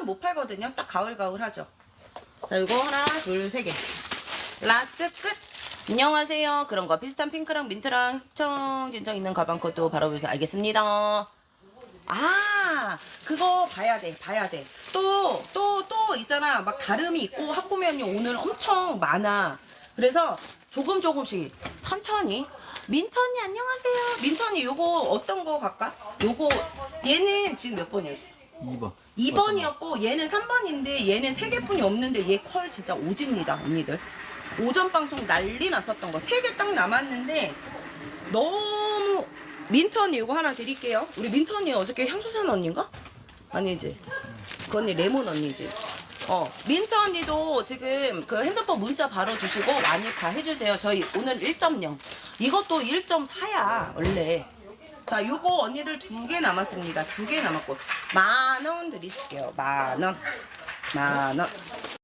못 팔거든요. 딱 가을가을 하죠. 자, 이거 하나, 둘, 세 개. 라스트 끝. 안녕하세요. 그런 거 비슷한 핑크랑 민트랑 흑청 진청 있는 가방 것도 바로 보세요. 알겠습니다. 아, 그거 봐야 돼. 또 있잖아. 막 다름이 있고 학구면이 오늘 엄청 많아. 그래서 조금씩 천천히. 민트 언니 안녕하세요. 민트 언니 요거 어떤 거 갈까? 요거 얘는 지금 몇 번이었어? 2번. 2번이었고 얘는 3번인데 얘는 3개뿐이 없는데 얘 컬 진짜 오집니다 언니들. 오전 방송 난리 났었던 거 3개 딱 남았는데 너무. 민트 언니 이거 하나 드릴게요. 우리 민트 언니 어저께 향수 산 언니인가? 아니지, 그 언니 레몬 언니지. 민트 언니도 지금 그 핸드폰 문자 바로 주시고 많이 다 해주세요. 저희 오늘 1.0 이것도 1.4야 원래. 자, 요거 언니들 2개 남았습니다. 2개 남았고 10,000원 드릴게요. 10,000원.